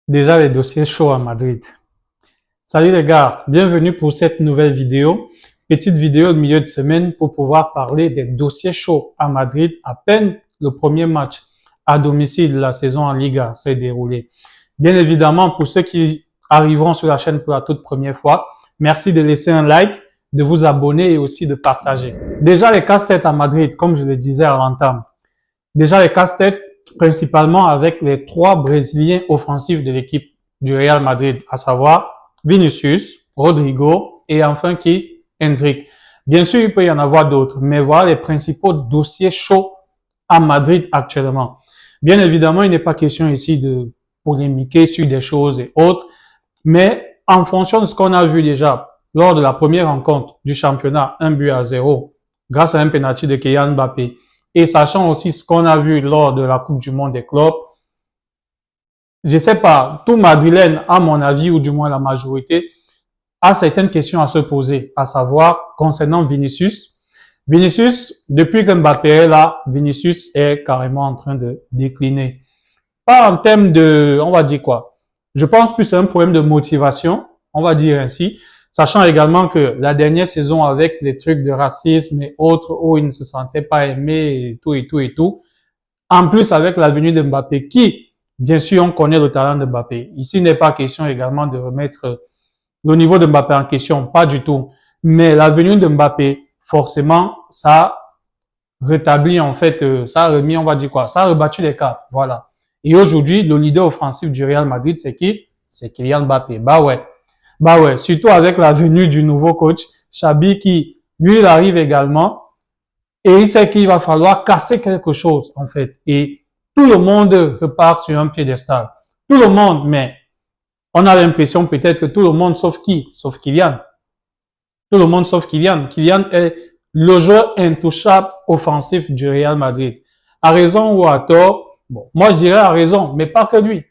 Déjà les dossiers chauds à Madrid. Salut les gars, bienvenue pour cette nouvelle vidéo. Petite vidéo au milieu de semaine pour pouvoir parler des dossiers chauds à Madrid. À peine le premier match à domicile de la saison en Liga s'est déroulé. Bien évidemment, pour ceux qui arriveront sur la chaîne pour la toute première fois, merci de laisser un like, de vous abonner et aussi de partager. Déjà les casse-têtes à Madrid, comme je le disais à l'entame. Déjà les casse-têtes principalement avec les trois Brésiliens offensifs de l'équipe du Real Madrid, à savoir Vinicius, Rodrigo et enfin qui? Endrick. Bien sûr, il peut y en avoir d'autres, mais voilà les principaux dossiers chauds à Madrid actuellement. Bien évidemment, il n'est pas question ici de polémiquer sur des choses et autres, mais en fonction de ce qu'on a vu déjà lors de la première rencontre du championnat, 1-0, grâce à un penalty de Kylian Mbappé, et sachant aussi ce qu'on a vu lors de la Coupe du Monde des clubs, je sais pas, tout Madrilène, à mon avis, ou du moins la majorité, a certaines questions à se poser, à savoir concernant Vinicius. Vinicius, depuis que Mbappé est là, Vinicius est carrément en train de décliner. Pas en termes de, on va dire quoi, je pense plus c'est un problème de motivation, on va dire ainsi, sachant également que la dernière saison avec les trucs de racisme et autres où il ne se sentait pas aimé et tout et tout et tout, en plus avec la venue de Mbappé qui, bien sûr, on connaît le talent de Mbappé. Ici, il n'est pas question également de remettre le niveau de Mbappé en question, pas du tout. Mais la venue de Mbappé, forcément, ça rétablit en fait, ça a remis, on va dire quoi, ça a rebattu les cartes, voilà. Et aujourd'hui, le leader offensif du Real Madrid, c'est qui? C'est Kylian Mbappé. Bah ouais, surtout avec la venue du nouveau coach, Xabi, qui, lui, il arrive également, et il sait qu'il va falloir casser quelque chose, en fait. Et tout le monde repart sur un piédestal. Tout le monde, mais on a l'impression peut-être que tout le monde sauf qui? Sauf Kylian. Tout le monde sauf Kylian. Kylian est le joueur intouchable offensif du Real Madrid. À raison ou à tort, bon, moi je dirais à raison, mais pas que lui.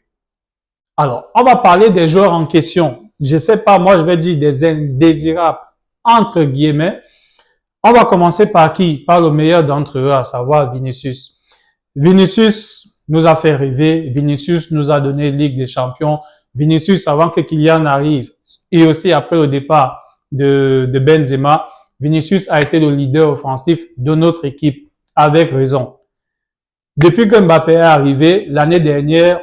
Alors, on va parler des joueurs en question. Je sais pas, moi je vais dire des indésirables, entre guillemets. On va commencer par qui? Par le meilleur d'entre eux, à savoir Vinicius. Vinicius nous a fait rêver. Vinicius nous a donné Ligue des Champions. Vinicius, avant que Kylian arrive, et aussi après le départ de Benzema, Vinicius a été le leader offensif de notre équipe, avec raison. Depuis que Mbappé est arrivé, l'année dernière,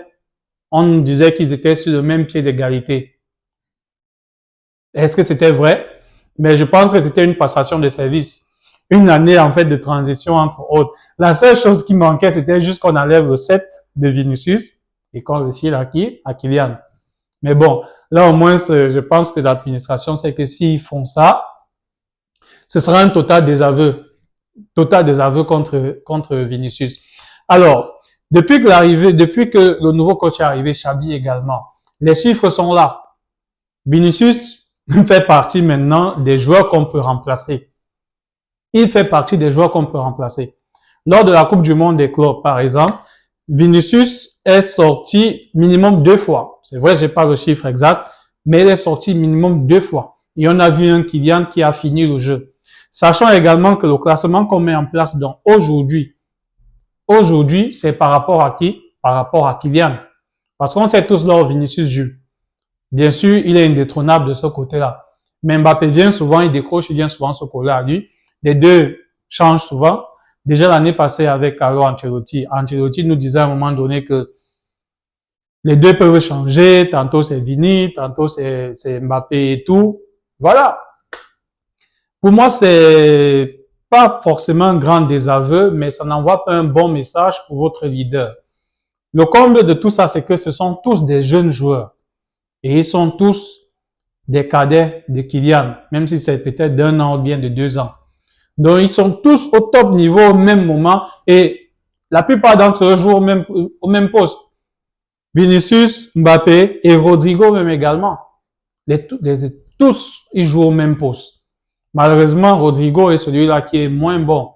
on nous disait qu'ils étaient sur le même pied d'égalité. Est-ce que c'était vrai? Mais je pense que c'était une passation de service. Une année, en fait, de transition entre autres. La seule chose qui manquait, c'était juste qu'on enlève le 7 de Vinicius et qu'on le file à qui? À Kylian. Mais bon, là, au moins, je pense que l'administration sait que s'ils font ça, ce sera un total désaveu. Total désaveu contre Vinicius. Alors, depuis que le nouveau coach est arrivé, Xabi également, les chiffres sont là. Vinicius fait partie maintenant des joueurs qu'on peut remplacer. Il fait partie des joueurs qu'on peut remplacer. Lors de la Coupe du Monde des clubs, par exemple, Vinicius est sorti minimum 2 fois. C'est vrai, j'ai pas le chiffre exact, mais il est sorti minimum 2 fois. Et on a vu un Kylian qui a fini le jeu. Sachant également que le classement qu'on met en place donc aujourd'hui, c'est par rapport à qui? Par rapport à Kylian. Parce qu'on sait tous là où Vinicius joue. Bien sûr, il est indétrônable de ce côté-là. Mais Mbappé vient souvent, il décroche, il vient souvent se coller à lui. Les deux changent souvent. Déjà l'année passée avec Carlo Ancelotti, Ancelotti nous disait à un moment donné que les deux peuvent changer. Tantôt c'est Vini, tantôt c'est Mbappé et tout. Voilà. Pour moi, c'est pas forcément un grand désaveu, mais ça n'envoie pas un bon message pour votre leader. Le comble de tout ça, c'est que ce sont tous des jeunes joueurs. Et ils sont tous des cadets de Kylian, même si c'est peut-être d'1 an ou bien de 2 ans. Donc, ils sont tous au top niveau au même moment et la plupart d'entre eux jouent au même poste. Vinicius, Mbappé et Rodrigo même également. Tous, ils jouent au même poste. Malheureusement, Rodrigo est celui-là qui est moins bon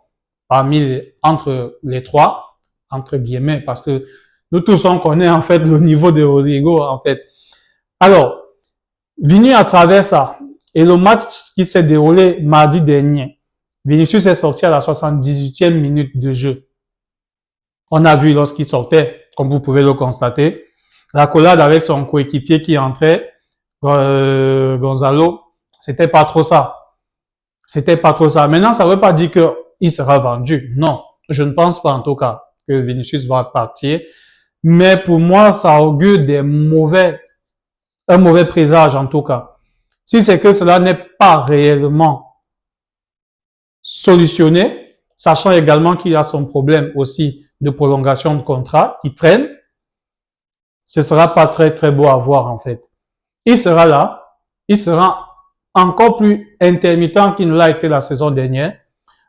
entre les trois, entre guillemets, parce que nous tous, on connaît en fait le niveau de Rodrigo, en fait. Alors, Vini à travers ça, et le match qui s'est déroulé mardi dernier, Vinicius est sorti à la 78e minute de jeu. On a vu lorsqu'il sortait, comme vous pouvez le constater, l'accolade avec son coéquipier qui entrait, Gonzalo, c'était pas trop ça. C'était pas trop ça. Maintenant, ça veut pas dire qu'il sera vendu. Non, je ne pense pas en tout cas que Vinicius va partir. Mais pour moi, ça augure un mauvais présage en tout cas. Si c'est que cela n'est pas réellement solutionné, sachant également qu'il a son problème aussi de prolongation de contrat qui traîne, ce sera pas très très beau à voir en fait. Il sera là, il sera encore plus intermittent qu'il ne l'a été la saison dernière,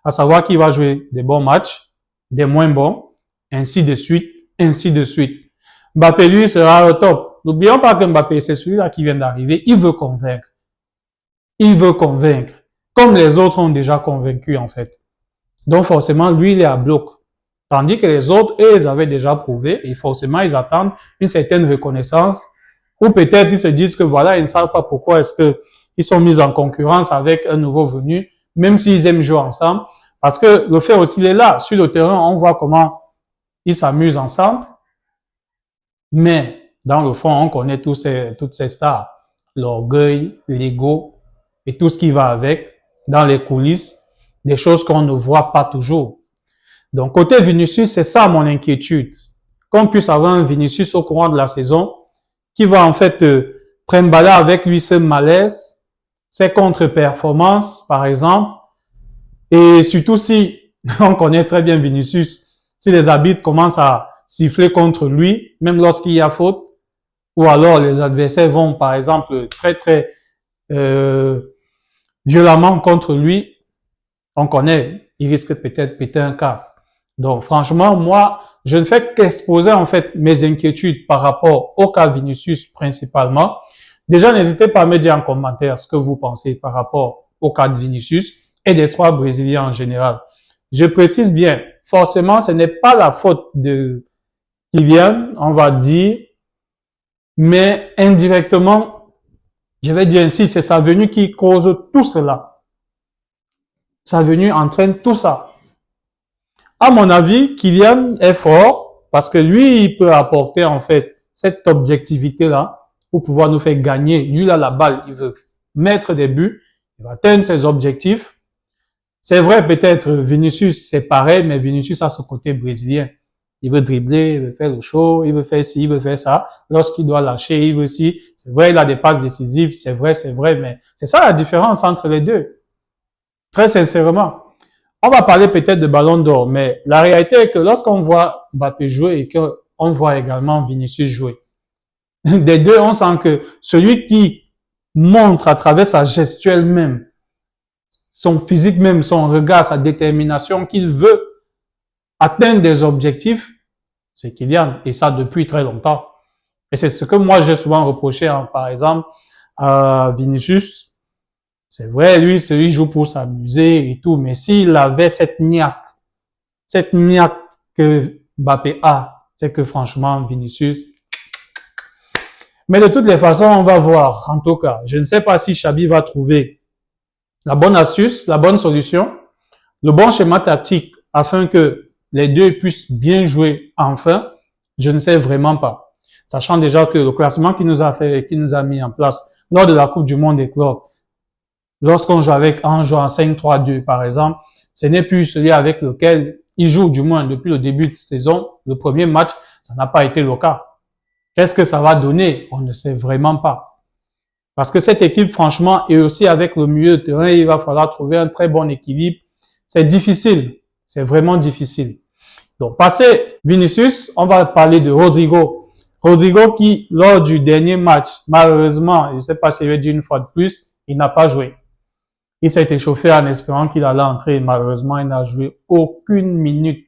à savoir qu'il va jouer des bons matchs, des moins bons, ainsi de suite, ainsi de suite. Mbappé, lui, sera au top. N'oublions pas que Mbappé, c'est celui-là qui vient d'arriver, il veut convaincre. Il veut convaincre, comme les autres ont déjà convaincu en fait. Donc forcément, lui, il est à bloc. Tandis que les autres, eux, ils avaient déjà prouvé et forcément, ils attendent une certaine reconnaissance ou peut-être ils se disent que voilà, ils ne savent pas pourquoi est-ce que ils sont mis en concurrence avec un nouveau venu, même s'ils aiment jouer ensemble. Parce que le fait aussi, il est là. Sur le terrain, on voit comment ils s'amusent ensemble. Mais dans le fond, on connaît toutes ces stars. L'orgueil, l'ego et tout ce qui va avec dans les coulisses, des choses qu'on ne voit pas toujours. Donc, côté Vinicius, c'est ça mon inquiétude. Qu'on puisse avoir un Vinicius au courant de la saison qui va en fait trimballer avec lui ce malaise, ses contre-performances, par exemple. Et surtout si on connaît très bien Vinicius, si les arbitres commencent à siffler contre lui, même lorsqu'il y a faute, ou alors les adversaires vont, par exemple, très très violemment contre lui, on connaît, il risque peut-être péter un câble. Donc franchement, moi, je ne fais qu'exposer en fait mes inquiétudes par rapport au cas Vinicius principalement. Déjà, n'hésitez pas à me dire en commentaire ce que vous pensez par rapport au cas de Vinicius et des trois Brésiliens en général. Je précise bien, forcément, ce n'est pas la faute de Kylian, on va dire, mais indirectement, je vais dire ainsi, c'est sa venue qui cause tout cela. Sa venue entraîne tout ça. À mon avis, Kylian est fort parce que lui, il peut apporter en fait cette objectivité-là pour pouvoir nous faire gagner. Lui, là, la balle, il veut mettre des buts, il va atteindre ses objectifs. C'est vrai, peut-être Vinicius, c'est pareil, mais Vinicius a ce côté brésilien. Il veut dribbler, il veut faire le show, il veut faire ci, il veut faire ça. Lorsqu'il doit lâcher, il veut ci. C'est vrai, il a des passes décisives, c'est vrai, mais c'est ça la différence entre les deux. Très sincèrement. On va parler peut-être de Ballon d'Or, mais la réalité est que lorsqu'on voit Mbappé jouer et qu'on voit également Vinicius jouer, des deux, on sent que celui qui montre à travers sa gestuelle même, son physique même, son regard, sa détermination, qu'il veut atteindre des objectifs, c'est Kylian, et ça depuis très longtemps. Et c'est ce que moi j'ai souvent reproché, hein, par exemple, à Vinicius. C'est vrai, lui, il joue pour s'amuser et tout, mais s'il avait cette niaque que Mbappé a, c'est que franchement, Vinicius. Mais de toutes les façons, on va voir, en tout cas. Je ne sais pas si Xabi va trouver la bonne astuce, la bonne solution, le bon schéma tactique afin que les deux puissent bien jouer enfin. Je ne sais vraiment pas. Sachant déjà que le classement qu'il nous a mis en place lors de la Coupe du Monde des clubs, lorsqu'on joue en jouant 5-3-2, par exemple, ce n'est plus celui avec lequel il joue, du moins depuis le début de saison. Le premier match, ça n'a pas été le cas. Qu'est-ce que ça va donner? On ne sait vraiment pas. Parce que cette équipe, franchement, et aussi avec le milieu de terrain, il va falloir trouver un très bon équilibre. C'est difficile. C'est vraiment difficile. Donc, passé Vinicius, on va parler de Rodrigo. Rodrigo qui, lors du dernier match, malheureusement, je ne sais pas si je vais dire une fois de plus, il n'a pas joué. Il s'est échauffé en espérant qu'il allait entrer. Malheureusement, il n'a joué aucune minute.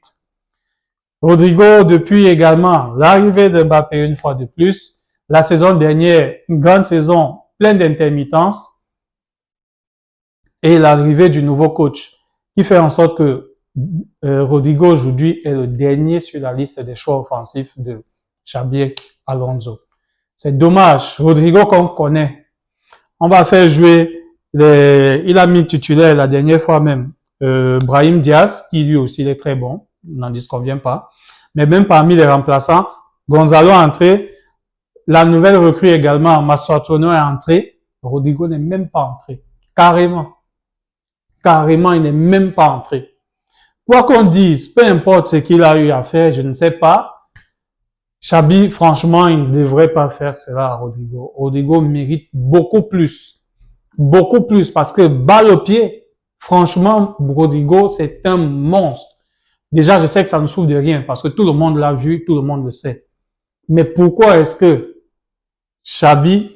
Rodrigo, depuis également l'arrivée de Mbappé une fois de plus, la saison dernière, une grande saison pleine d'intermittences, et l'arrivée du nouveau coach qui fait en sorte que Rodrigo aujourd'hui est le dernier sur la liste des choix offensifs de Xabi Alonso. C'est dommage. Rodrigo qu'on connaît. On va faire jouer il a mis titulaire la dernière fois même Brahim Diaz, qui lui aussi il est très bon, n'en disconvient pas. Mais même parmi les remplaçants, Gonzalo est entré, La nouvelle recrue également, Massoatono est entré. Rodrigo n'est même pas entré. Carrément. Carrément, il n'est même pas entré. Quoi qu'on dise, peu importe ce qu'il a eu à faire, je ne sais pas. Xabi, franchement, il ne devrait pas faire cela à Rodrigo. Rodrigo mérite beaucoup plus. Beaucoup plus, parce que balle au pied, franchement, Rodrigo, c'est un monstre. Déjà, je sais que ça ne souffre de rien, parce que tout le monde l'a vu, tout le monde le sait. Mais pourquoi est-ce que Xabi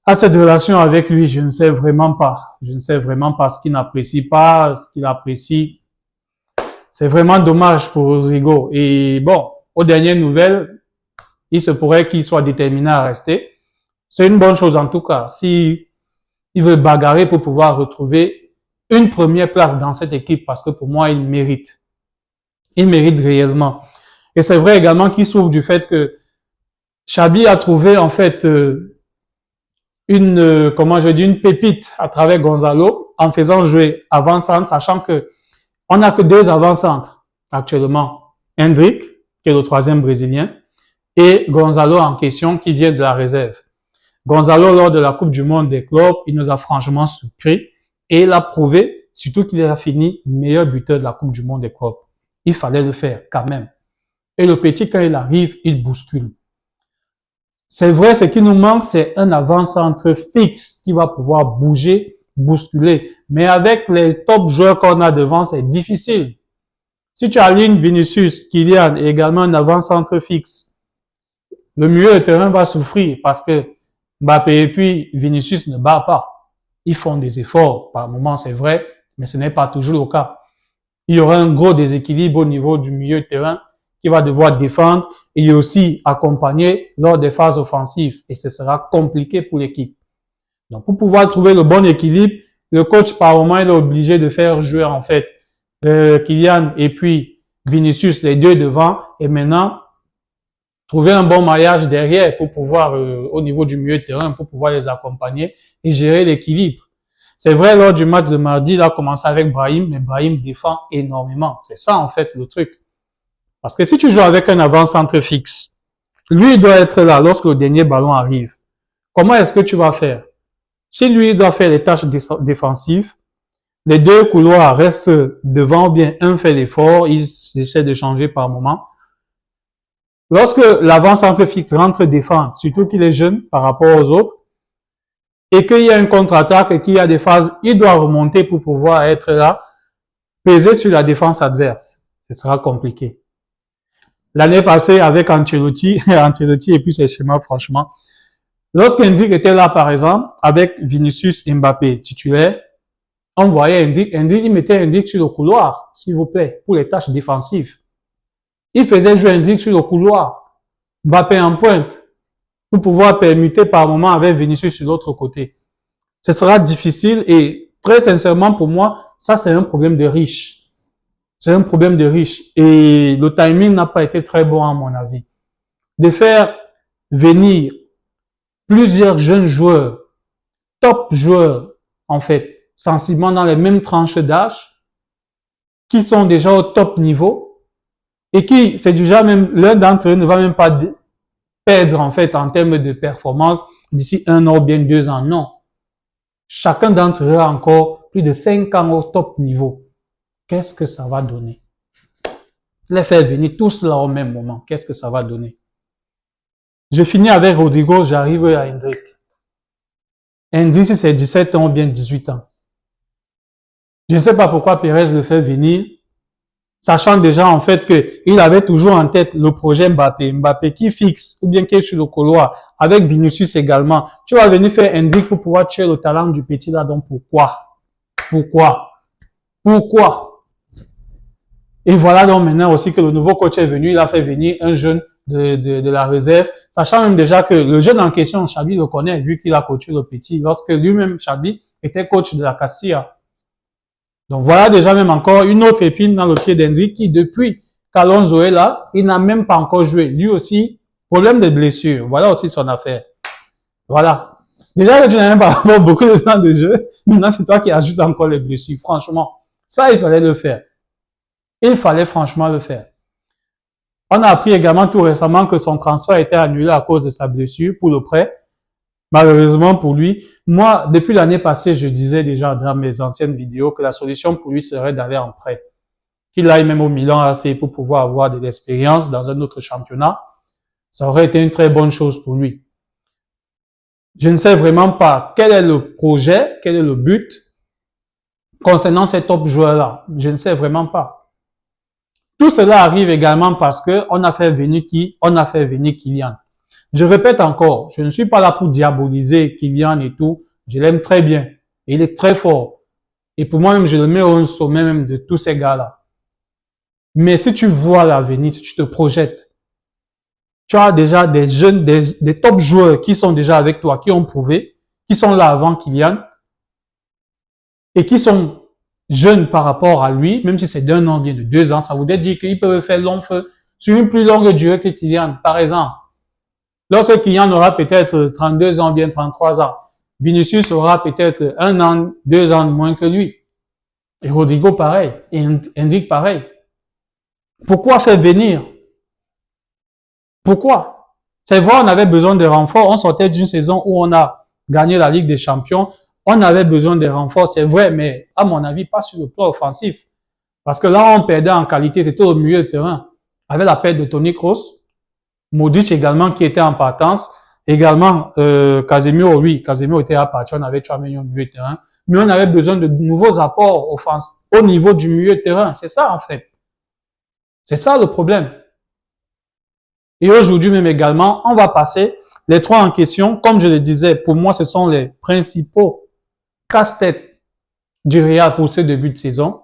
a cette relation avec lui? Je ne sais vraiment pas. Je ne sais vraiment pas ce qu'il n'apprécie pas, ce qu'il apprécie. C'est vraiment dommage pour Rodrigo. Et bon, aux dernières nouvelles, il se pourrait qu'il soit déterminé à rester. C'est une bonne chose en tout cas. Si il veut bagarrer pour pouvoir retrouver une première place dans cette équipe, parce que pour moi, il mérite. Il mérite réellement. Et c'est vrai également qu'il souffre du fait que Xabi a trouvé en fait une pépite à travers Gonzalo en faisant jouer avant-centre, sachant que on n'a que deux avant-centres actuellement. Hendrick, qui est le troisième brésilien, et Gonzalo en question qui vient de la réserve. Gonzalo, lors de la Coupe du Monde des clubs, il nous a franchement surpris et il a prouvé, surtout qu'il a fini meilleur buteur de la Coupe du Monde des clubs. Il fallait le faire quand même. Et le petit, quand il arrive, il bouscule. C'est vrai, ce qui nous manque, c'est un avant-centre fixe qui va pouvoir bouger, bousculer. Mais avec les top joueurs qu'on a devant, c'est difficile. Si tu alignes Vinicius, Kylian et également un avant-centre fixe, le milieu de terrain va souffrir parce que Mbappé et puis Vinicius ne battent pas. Ils font des efforts, par moments c'est vrai, mais ce n'est pas toujours le cas. Il y aura un gros déséquilibre au niveau du milieu de terrain qui va devoir défendre et aussi accompagner lors des phases offensives. Et ce sera compliqué pour l'équipe. Donc, pour pouvoir trouver le bon équilibre, le coach, par moment, il est obligé de faire jouer, en fait, Kylian et puis Vinicius, les deux devant. Et maintenant, trouver un bon maillage derrière pour pouvoir, au niveau du milieu de terrain, pour pouvoir les accompagner et gérer l'équilibre. C'est vrai, lors du match de mardi, il a commencé avec Brahim, mais Brahim défend énormément. C'est ça, en fait, le truc. Parce que si tu joues avec un avant-centre fixe, lui, il doit être là lorsque le dernier ballon arrive. Comment est-ce que tu vas faire? Si lui, il doit faire les tâches défensives, les deux couloirs restent devant, ou bien un fait l'effort, ils essaient de changer par moment. Lorsque l'avant-centre fixe rentre défendre, surtout qu'il est jeune par rapport aux autres, et qu'il y a une contre-attaque et qu'il y a des phases, il doit remonter pour pouvoir être là, peser sur la défense adverse. Ce sera compliqué. L'année passée, avec Ancelotti, Ancelotti et puis ses schémas, franchement, lorsqu'Hendrick était là, par exemple, avec Vinicius Mbappé titulaire, on voyait Hendrick, il mettait Hendrick sur le couloir, s'il vous plaît, pour les tâches défensives. Il faisait jouer Hendrick sur le couloir, Mbappé en pointe, pour pouvoir permuter par moment avec Vinicius sur l'autre côté. Ce sera difficile et très sincèrement pour moi, ça c'est un problème de riche. C'est un problème de riche et le timing n'a pas été très bon à mon avis. De faire venir plusieurs jeunes joueurs, top joueurs en fait, sensiblement dans les mêmes tranches d'âge, qui sont déjà au top niveau et qui, c'est du genre même, l'un d'entre eux ne va même pas perdre en fait en termes de performance d'ici 1 an ou bien 2 ans. Non. Chacun d'entre eux a encore plus de 5 ans au top niveau. Qu'est-ce que ça va donner? Les faire venir tous là au même moment. Qu'est-ce que ça va donner? Je finis avec Rodrigo, j'arrive à Hendrick. Hendrick, c'est 17 ans ou bien 18 ans. Je ne sais pas pourquoi Pérez le fait venir, sachant déjà en fait qu'il avait toujours en tête le projet Mbappé. Mbappé qui fixe ou bien qui est sur le couloir, avec Vinicius également. Tu vas venir faire Hendrick pour pouvoir tuer le talent du petit là, donc pourquoi? Pourquoi? Pourquoi? Et voilà donc maintenant aussi que le nouveau coach est venu, il a fait venir un jeune de la réserve, sachant même déjà que le jeune en question, Xabi le connaît, vu qu'il a coaché le petit, lorsque lui-même, Xabi, était coach de la Castilla. Donc voilà déjà même encore une autre épine dans le pied d'Hendrick qui, depuis qu'Alonso est là, il n'a même pas encore joué. Lui aussi, problème de blessure. Voilà aussi son affaire. Voilà. Déjà que tu n'as même pas beaucoup de temps de jeu, maintenant c'est toi qui ajoutes encore les blessures. Franchement, ça il fallait le faire. Il fallait franchement le faire. On a appris également tout récemment que son transfert a été annulé à cause de sa blessure pour le prêt. Malheureusement pour lui, moi, depuis l'année passée, je disais déjà dans mes anciennes vidéos que la solution pour lui serait d'aller en prêt. Qu'il aille même au Milan AC pour pouvoir avoir de l'expérience dans un autre championnat. Ça aurait été une très bonne chose pour lui. Je ne sais vraiment pas quel est le projet, quel est le but concernant ces top joueurs-là. Je ne sais vraiment pas. Tout cela arrive également parce que on a fait venir qui? On a fait venir Kylian. Je répète encore, je ne suis pas là pour diaboliser Kylian et tout. Je l'aime très bien. Il est très fort. Et pour moi-même, je le mets au sommet même de tous ces gars-là. Mais si tu vois l'avenir, si tu te projettes, tu as déjà des jeunes, des top joueurs qui sont déjà avec toi, qui ont prouvé, qui sont là avant Kylian, et qui sont jeunes par rapport à lui, même si c'est d'un an, bien de 2 ans, ça voudrait dire qu'ils peuvent faire long feu sur une plus longue durée que Kylian. Par exemple, lorsque Kylian aura peut-être 32 ans, bien 33 ans, Vinicius aura peut-être 1 an, 2 ans de moins que lui. Et Rodrigo pareil, et Hendrick pareil. Pourquoi faire venir? Pourquoi? C'est vrai, on avait besoin de renforts. On sortait d'une saison où on a gagné la Ligue des Champions. On avait besoin de renforts, c'est vrai, mais à mon avis, pas sur le plan offensif. Parce que là, on perdait en qualité, c'était au milieu de terrain. Avec la perte de Toni Kroos, Modric également qui était en partance, également Casemiro, oui, Casemiro était à partir, on avait Tchouaméni au milieu de terrain. Mais on avait besoin de nouveaux apports offensifs au niveau du milieu de terrain. C'est ça, en fait. C'est ça le problème. Et aujourd'hui même également, on va passer les trois en question. Comme je le disais, pour moi, ce sont les principaux casse-tête du Real pour ce début de saison.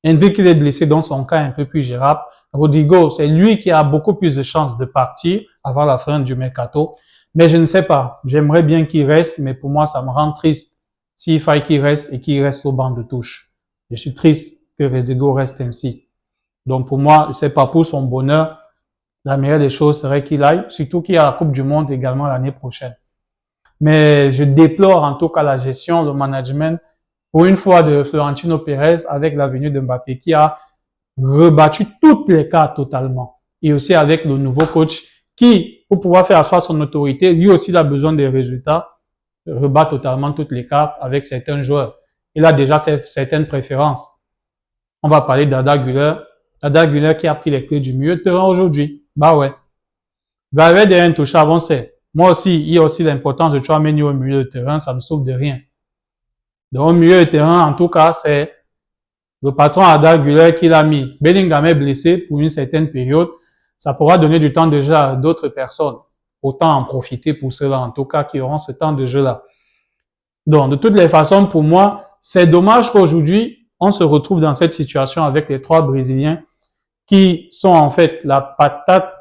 Hendrick, il est blessé, donc son cas est un peu plus gérable. Rodrigo, c'est lui qui a beaucoup plus de chances de partir avant la fin du mercato. Mais je ne sais pas. J'aimerais bien qu'il reste, mais pour moi, ça me rend triste s'il faille qu'il reste et qu'il reste au banc de touche. Je suis triste que Rodrigo reste ainsi. Donc pour moi, c'est pas pour son bonheur. La meilleure des choses serait qu'il aille, surtout qu'il y a la Coupe du Monde également l'année prochaine. Mais je déplore en tout cas la gestion, le management, pour une fois de Florentino Pérez avec la venue de Mbappé qui a rebattu toutes les cartes totalement. Et aussi avec le nouveau coach qui, pour pouvoir faire asseoir son autorité, lui aussi il a besoin des résultats, rebat totalement toutes les cartes avec certains joueurs. Il a déjà certaines préférences. On va parler d'Ada Güler. Ada Güler qui a pris les clés du milieu de terrain aujourd'hui. Bah ouais. Valverde est intouchable, on sait. Moi aussi, il y a aussi l'importance de Tchouaméni au milieu de terrain, ça ne sauve de rien. Donc, au milieu de terrain, en tout cas, c'est le patron Ada Güler qui l'a mis. Bellingham est blessé pour une certaine période. Ça pourra donner du temps de jeu à d'autres personnes. Autant en profiter pour ceux-là, en tout cas, qui auront ce temps de jeu-là. Donc, de toutes les façons, pour moi, c'est dommage qu'aujourd'hui, on se retrouve dans cette situation avec les trois Brésiliens qui sont en fait la patate,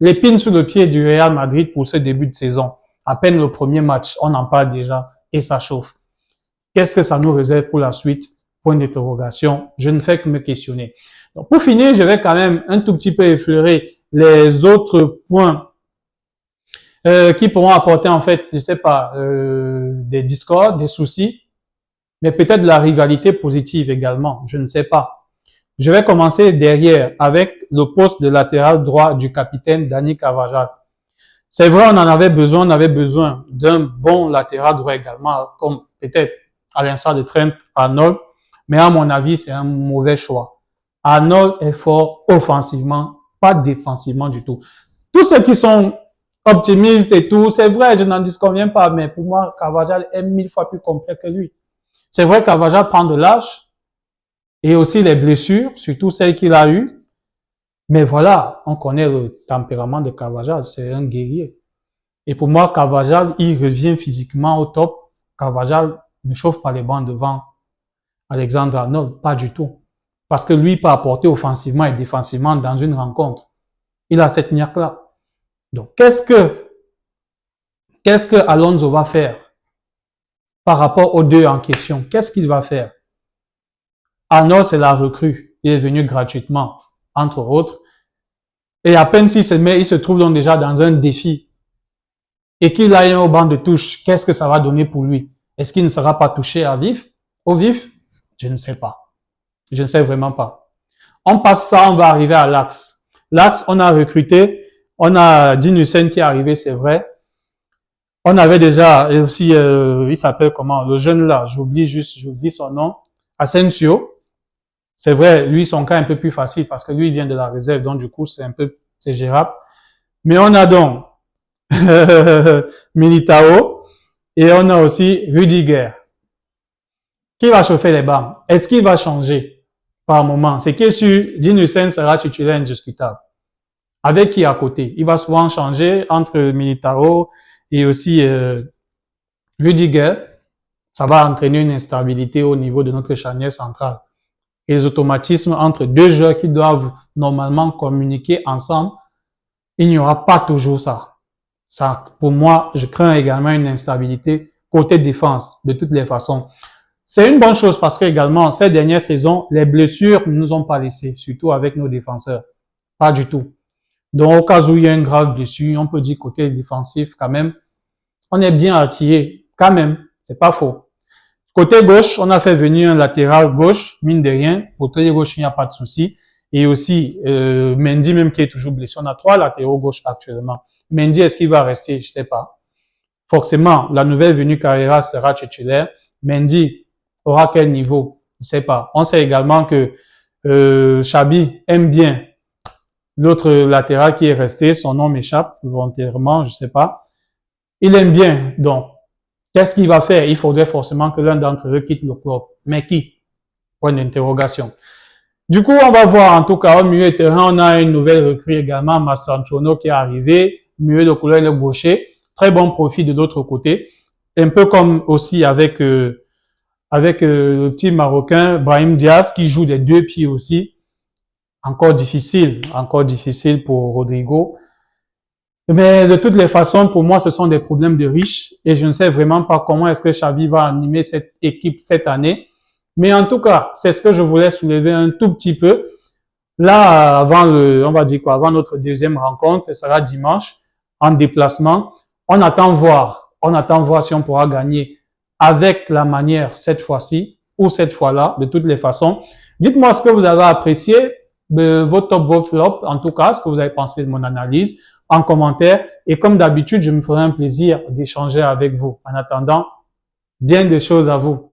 l'épine sous le pied du Real Madrid pour ce début de saison. À peine le premier match, on en parle déjà et ça chauffe. Qu'est-ce que ça nous réserve pour la suite? Point d'interrogation. Je ne fais que me questionner. Donc, pour finir, je vais quand même un tout petit peu effleurer les autres points qui pourront apporter en fait, je sais pas, des discords, des soucis, mais peut-être de la rivalité positive également. Je ne sais pas. Je vais commencer derrière avec le poste de latéral droit du capitaine Dani Carvajal. C'est vrai, on en avait besoin, on avait besoin d'un bon latéral droit également, comme peut-être à l'instar de Trent Arnold, mais à mon avis, c'est un mauvais choix. Arnold est fort offensivement, pas défensivement du tout. Tous ceux qui sont optimistes et tout, c'est vrai, je n'en disconviens pas, mais pour moi, Carvajal est 1000 fois plus complet que lui. C'est vrai, Carvajal prend de l'âge, et aussi les blessures, surtout celles qu'il a eues. Mais voilà, on connaît le tempérament de Carvajal, c'est un guerrier. Et pour moi, Carvajal, il revient physiquement au top. Carvajal ne chauffe pas les bancs devant Alexandre Arnold, pas du tout. Parce que lui peut apporter offensivement et défensivement dans une rencontre. Il a cette niaque-là. Donc, qu'est-ce que Alonso va faire par rapport aux deux en question? Qu'est-ce qu'il va faire? Arnold, c'est la recrue. Il est venu gratuitement, entre autres. Et à peine s'il se met, il se trouve donc déjà dans un défi. Et qu'il aille au banc de touche, qu'est-ce que ça va donner pour lui? Est-ce qu'il ne sera pas touché au vif? Je ne sais pas. Je ne sais vraiment pas. On passe ça, on va arriver à l'axe. L'axe, on a recruté, on a Dean Hussein qui est arrivé, c'est vrai. On avait déjà et aussi, il s'appelle comment, le jeune là, j'oublie son nom, Asensio. C'est vrai, lui, son cas est un peu plus facile parce que lui, il vient de la réserve, donc du coup, c'est gérable. Mais on a donc Militao et on a aussi Rudiger. Qui va chauffer les bancs? Est-ce qu'il va changer par moment? C'est que sûr, Dean Hussein sera titulaire indiscutable. Avec qui à côté? Il va souvent changer entre Militao et aussi Rudiger. Ça va entraîner une instabilité au niveau de notre charnière centrale. Et les automatismes entre deux joueurs qui doivent normalement communiquer ensemble, il n'y aura pas toujours ça. Ça, pour moi, je crains également une instabilité côté défense, de toutes les façons. C'est une bonne chose parce que également, ces dernières saisons, les blessures ne nous ont pas laissé, surtout avec nos défenseurs. Pas du tout. Donc, au cas où il y a une grave blessure, on peut dire côté défensif, quand même, on est bien attiré. Quand même, c'est pas faux. Côté gauche, on a fait venir un latéral gauche, mine de rien. Côté gauche, il n'y a pas de souci. Et aussi, Mendy, même qui est toujours blessé. On a 3 latéraux gauche actuellement. Mendy, est-ce qu'il va rester? Je sais pas. Forcément, la nouvelle venue Carrera sera titulaire. Mendy aura quel niveau? Je sais pas. On sait également que Xabi aime bien l'autre latéral qui est resté. Son nom m'échappe volontairement, je sais pas. Il aime bien. Donc, qu'est-ce qu'il va faire? Il faudrait forcément que l'un d'entre eux quitte le club. Mais qui? Point d'interrogation. Du coup, on va voir en tout cas au milieu de terrain, on a une nouvelle recrue également, Massanchono qui est arrivé, milieu de couleur le gaucher, très bon profil de l'autre côté, un peu comme aussi avec le petit Marocain Brahim Diaz qui joue des 2 pieds aussi, encore difficile pour Rodrigo. Mais de toutes les façons, pour moi, ce sont des problèmes de riches et je ne sais vraiment pas comment est-ce que Xavi va animer cette équipe cette année. Mais en tout cas, c'est ce que je voulais soulever un tout petit peu. Là, on va dire quoi, avant notre deuxième rencontre, ce sera dimanche, en déplacement. On attend voir si on pourra gagner avec la manière cette fois-ci ou cette fois-là, de toutes les façons. Dites-moi ce que vous avez apprécié de vos top, vos flops, en tout cas, ce que vous avez pensé de mon analyse en commentaire. Et comme d'habitude, je me ferai un plaisir d'échanger avec vous. En attendant, bien des choses à vous.